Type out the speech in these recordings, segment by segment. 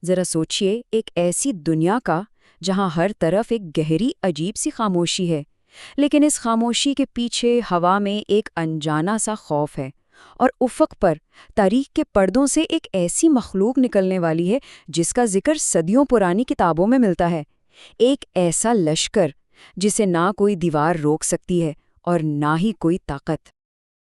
ذرا سوچئے، ایک ایسی دنیا کا جہاں ہر طرف ایک گہری عجیب سی خاموشی ہے، لیکن اس خاموشی کے پیچھے ہوا میں ایک انجانا سا خوف ہے، اور افق پر تاریخ کے پردوں سے ایک ایسی مخلوق نکلنے والی ہے جس کا ذکر صدیوں پرانی کتابوں میں ملتا ہے۔ ایک ایسا لشکر جسے نہ کوئی دیوار روک سکتی ہے اور نہ ہی کوئی طاقت۔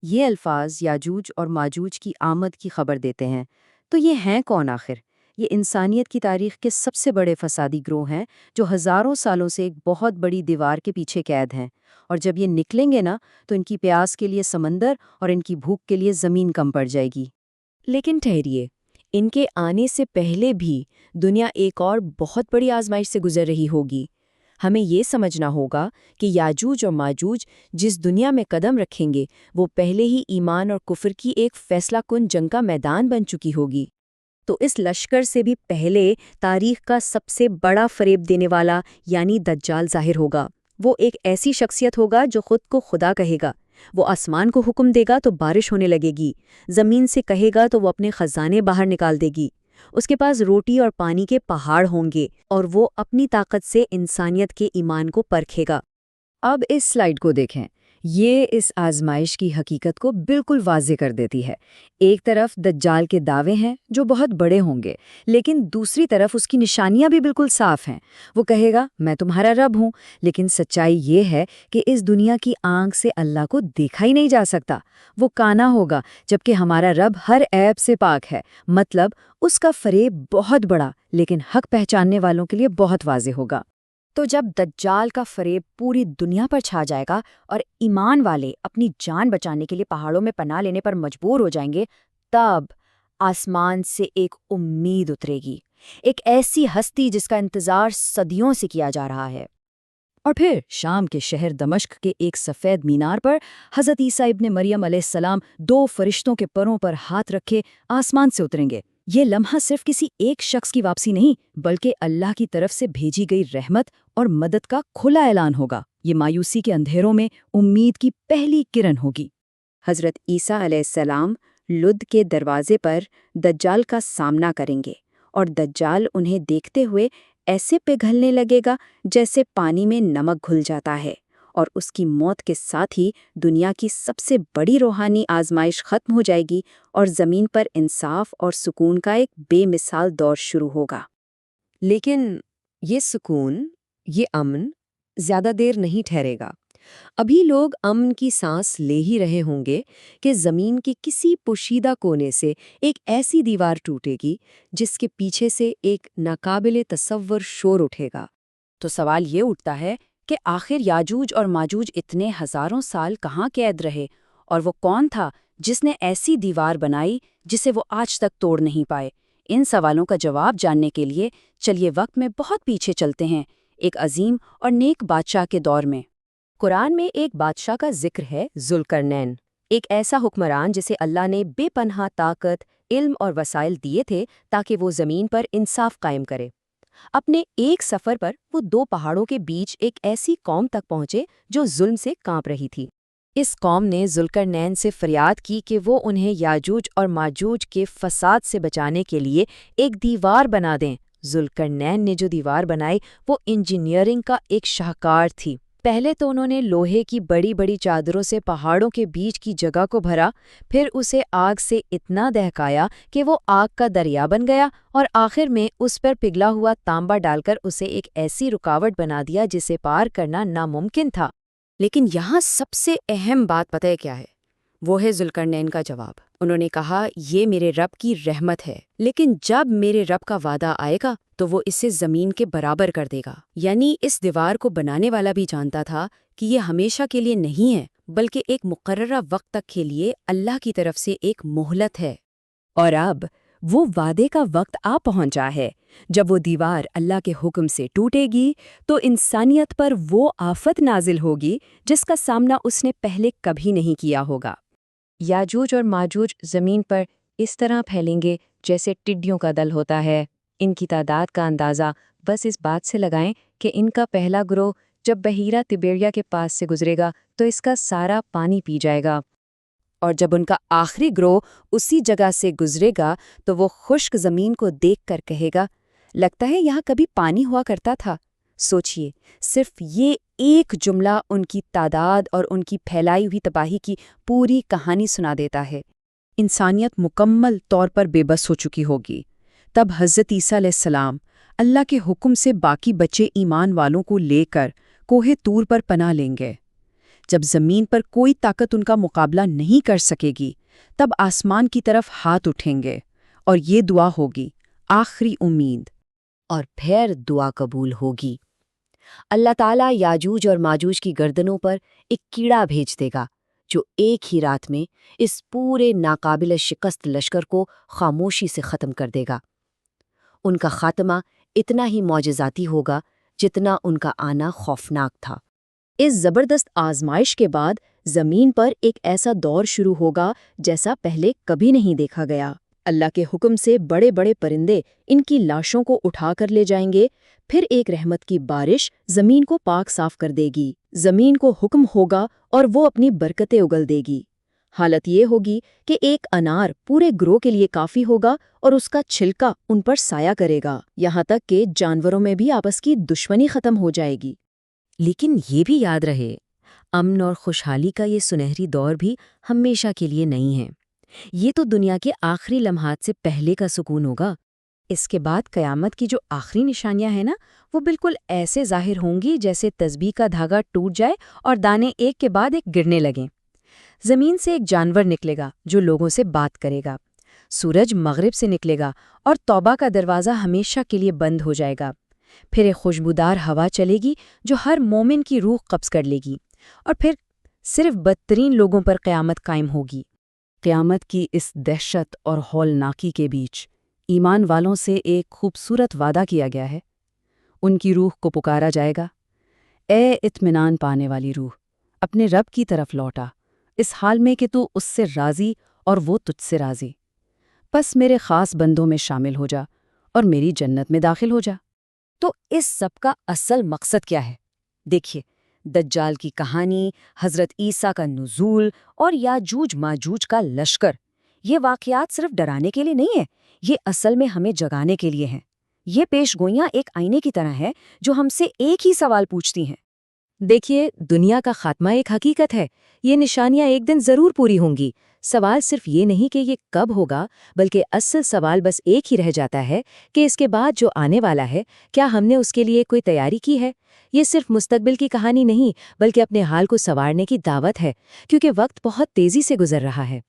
یہ الفاظ یاجوج اور ماجوج کی آمد کی خبر دیتے ہیں۔ تو یہ ہیں کون آخر؟ یہ انسانیت کی تاریخ کے سب سے بڑے فسادی گروہ ہیں جو ہزاروں سالوں سے ایک بہت بڑی دیوار کے پیچھے قید ہیں، اور جب یہ نکلیں گے نا تو ان کی پیاس کے لیے سمندر اور ان کی بھوک کے لیے زمین کم پڑ جائے گی۔ لیکن ٹھہریے، ان کے آنے سے پہلے بھی دنیا ایک اور بہت بڑی آزمائش سے گزر رہی ہوگی۔ ہمیں یہ سمجھنا ہوگا کہ یاجوج اور ماجوج جس دنیا میں قدم رکھیں گے وہ پہلے ہی ایمان اور کفر کی ایک فیصلہ کن جنگ کا میدان بن چکی ہوگی۔ تو اس لشکر سے بھی پہلے تاریخ کا سب سے بڑا فریب دینے والا یعنی دجال ظاہر ہوگا۔ وہ ایک ایسی شخصیت ہوگا جو خود کو خدا کہے گا۔ وہ آسمان کو حکم دے گا تو بارش ہونے لگے گی، زمین سے کہے گا تو وہ اپنے خزانے باہر نکال دے گی۔ اس کے پاس روٹی اور پانی کے پہاڑ ہوں گے، اور وہ اپنی طاقت سے انسانیت کے ایمان کو پرکھے گا۔ اب اس سلائیڈ کو دیکھیں، یہ اس آزمائش کی حقیقت کو بالکل واضح کر دیتی ہے۔ ایک طرف دجال کے دعوے ہیں جو بہت بڑے ہوں گے، لیکن دوسری طرف اس کی نشانیاں بھی بالکل صاف ہیں۔ وہ کہے گا میں تمہارا رب ہوں، لیکن سچائی یہ ہے کہ اس دنیا کی آنکھ سے اللہ کو دیکھا ہی نہیں جا سکتا۔ وہ کانا ہوگا، جبکہ ہمارا رب ہر عیب سے پاک ہے۔ مطلب اس کا فریب بہت بڑا، لیکن حق پہچاننے والوں کے لیے بہت واضح ہوگا۔ تو جب دجال کا فریب پوری دنیا پر چھا جائے گا اور ایمان والے اپنی جان بچانے کے لیے پہاڑوں میں پناہ لینے پر مجبور ہو جائیں گے، تب آسمان سے ایک امید اترے گی، ایک ایسی ہستی جس کا انتظار صدیوں سے کیا جا رہا ہے۔ اور پھر شام کے شہر دمشق کے ایک سفید مینار پر حضرت عیسیٰ ابن مریم علیہ السلام 2 فرشتوں کے پروں پر ہاتھ رکھے آسمان سے اتریں گے۔ یہ لمحہ صرف کسی ایک شخص کی واپسی نہیں، بلکہ اللہ کی طرف سے بھیجی گئی رحمت اور مدد کا کھلا اعلان ہوگا۔ یہ مایوسی کے اندھیروں میں امید کی پہلی کرن ہوگی۔ حضرت عیسیٰ علیہ السلام لد کے دروازے پر دجال کا سامنا کریں گے، اور دجال انہیں دیکھتے ہوئے ایسے پگھلنے لگے گا جیسے پانی میں نمک گھل جاتا ہے، اور اس کی موت کے ساتھ ہی دنیا کی سب سے بڑی روحانی آزمائش ختم ہو جائے گی، اور زمین پر انصاف اور سکون کا ایک بے مثال دور شروع ہوگا۔ لیکن یہ سکون، یہ امن زیادہ دیر نہیں ٹھہرے گا۔ ابھی لوگ امن کی سانس لے ہی رہے ہوں گے کہ زمین کے کسی پوشیدہ کونے سے ایک ایسی دیوار ٹوٹے گی جس کے پیچھے سے ایک ناقابل تصور شور اٹھے گا۔ تو سوال یہ اٹھتا ہے کہ آخر یاجوج اور ماجوج اتنے ہزاروں سال کہاں قید رہے، اور وہ کون تھا جس نے ایسی دیوار بنائی جسے وہ آج تک توڑ نہیں پائے؟ ان سوالوں کا جواب جاننے کے لیے چلیے وقت میں بہت پیچھے چلتے ہیں، ایک عظیم اور نیک بادشاہ کے دور میں۔ قرآن میں ایک بادشاہ کا ذکر ہے، ذوالقرنین، ایک ایسا حکمران جسے اللہ نے بے پناہ طاقت، علم اور وسائل دیے تھے تاکہ وہ زمین پر انصاف قائم کرے۔ اپنے ایک سفر پر وہ 2 پہاڑوں کے بیچ ایک ایسی قوم تک پہنچے جو ظلم سے کانپ رہی تھی۔ اس قوم نے ذوالقرنین سے فریاد کی کہ وہ انہیں یاجوج اور ماجوج کے فساد سے بچانے کے لیے ایک دیوار بنا دیں۔ ذوالقرنین نے جو دیوار بنائی وہ انجینئرنگ کا ایک شاہکار تھی۔ پہلے تو انہوں نے لوہے کی بڑی بڑی چادروں سے پہاڑوں کے بیچ کی جگہ کو بھرا، پھر اسے آگ سے اتنا دہکایا کہ وہ آگ کا دریا بن گیا، اور آخر میں اس پر پگھلا ہوا تانبا ڈال کر اسے ایک ایسی رکاوٹ بنا دیا جسے پار کرنا ناممکن تھا۔ لیکن یہاں سب سے اہم بات پتہ ہے کیا ہے؟ وہ ہے ذوالقرنین کا جواب۔ انہوں نے کہا یہ میرے رب کی رحمت ہے، لیکن جب میرے رب کا وعدہ آئے گا تو وہ اسے زمین کے برابر کر دے گا۔ یعنی اس دیوار کو بنانے والا بھی جانتا تھا کہ یہ ہمیشہ کے لیے نہیں ہے، بلکہ ایک مقررہ وقت تک کے لیے اللہ کی طرف سے ایک مہلت ہے۔ اور اب وہ وعدے کا وقت آ پہنچا ہے۔ جب وہ دیوار اللہ کے حکم سے ٹوٹے گی تو انسانیت پر وہ آفت نازل ہوگی جس کا سامنا اس نے پہلے کبھی نہیں کیا ہوگا۔ یاجوج اور ماجوج زمین پر اس طرح پھیلیں گے جیسے ٹڈیوں کا دل ہوتا ہے۔ ان کی تعداد کا اندازہ بس اس بات سے لگائیں کہ ان کا پہلا گروہ جب بحیرہ تبیریا کے پاس سے گزرے گا تو اس کا سارا پانی پی جائے گا، اور جب ان کا آخری گروہ اسی جگہ سے گزرے گا تو وہ خشک زمین کو دیکھ کر کہے گا لگتا ہے یہاں کبھی پانی ہوا کرتا تھا۔ سوچئے، صرف یہ ایک جملہ ان کی تعداد اور ان کی پھیلائی ہوئی تباہی کی پوری کہانی سنا دیتا ہے۔ انسانیت مکمل طور پر بے بس ہو چکی ہوگی۔ تب حضرت عیسیٰ علیہ السلام اللہ کے حکم سے باقی بچے ایمان والوں کو لے کر کوہ طور پر پناہ لیں گے۔ جب زمین پر کوئی طاقت ان کا مقابلہ نہیں کر سکے گی، تب آسمان کی طرف ہاتھ اٹھیں گے اور یہ دعا ہوگی، آخری امید۔ اور پھر دعا قبول ہوگی۔ اللہ تعالیٰ یاجوج اور ماجوج کی گردنوں پر ایک کیڑا بھیج دے گا جو ایک ہی رات میں اس پورے ناقابل شکست لشکر کو خاموشی سے ختم کر دے گا۔ ان کا خاتمہ اتنا ہی معجزاتی ہوگا جتنا ان کا آنا خوفناک تھا۔ اس زبردست آزمائش کے بعد زمین پر ایک ایسا دور شروع ہوگا جیسا پہلے کبھی نہیں دیکھا گیا۔ اللہ کے حکم سے بڑے بڑے پرندے ان کی لاشوں کو اٹھا کر لے جائیں گے، پھر ایک رحمت کی بارش زمین کو پاک صاف کر دے گی۔ زمین کو حکم ہوگا اور وہ اپنی برکتیں اگل دے گی۔ حالت یہ ہوگی کہ ایک انار پورے گروہ کے لیے کافی ہوگا اور اس کا چھلکا ان پر سایہ کرے گا، یہاں تک کہ جانوروں میں بھی آپس کی دشمنی ختم ہو جائے گی۔ لیکن یہ بھی یاد رہے، امن اور خوشحالی کا یہ سنہری دور بھی ہمیشہ کے لیے نہیں ہے۔ یہ تو دنیا کے آخری لمحات سے پہلے کا سکون ہوگا۔ اس کے بعد قیامت کی جو آخری نشانیاں ہیں نا، وہ بالکل ایسے ظاہر ہوں گی جیسے تسبیح کا دھاگا ٹوٹ جائے اور دانے ایک کے بعد ایک گرنے لگیں۔ زمین سے ایک جانور نکلے گا جو لوگوں سے بات کرے گا، سورج مغرب سے نکلے گا اور توبہ کا دروازہ ہمیشہ کے لیے بند ہو جائے گا۔ پھر ایک خوشبودار ہوا چلے گی جو ہر مومن کی روح قبض کر لے گی، اور پھر صرف بدترین لوگوں پر قیامت قائم ہوگی۔ قیامت کی اس دہشت اور ہولناکی کے بیچ ایمان والوں سے ایک خوبصورت وعدہ کیا گیا ہے۔ ان کی روح کو پکارا جائے گا، اے اطمینان پانے والی روح، اپنے رب کی طرف لوٹا، اس حال میں کہ تو اس سے راضی اور وہ تجھ سے راضی۔ پس میرے خاص بندوں میں شامل ہو جا اور میری جنت میں داخل ہو جا۔ تو اس سب کا اصل مقصد کیا ہے؟ دیکھیے، دجال کی کہانی، حضرت عیسیٰ کا نزول اور یاجوج ماجوج کا لشکر، یہ واقعات صرف ڈرانے کے لیے نہیں ہے، یہ اصل میں ہمیں جگانے کے لیے ہیں۔ یہ پیش گوئیاں ایک آئینے کی طرح ہے جو ہم سے ایک ہی سوال پوچھتی ہیں۔ دیکھیے، دنیا کا خاتمہ ایک حقیقت ہے، یہ نشانیاں ایک دن ضرور پوری ہوں گی۔ سوال صرف یہ نہیں کہ یہ کب ہوگا، بلکہ اصل سوال بس ایک ہی رہ جاتا ہے کہ اس کے بعد جو آنے والا ہے، کیا ہم نے اس کے لیے کوئی تیاری کی ہے؟ یہ صرف مستقبل کی کہانی نہیں، بلکہ اپنے حال کو سنوارنے کی دعوت ہے، کیونکہ وقت بہت تیزی سے گزر رہا ہے۔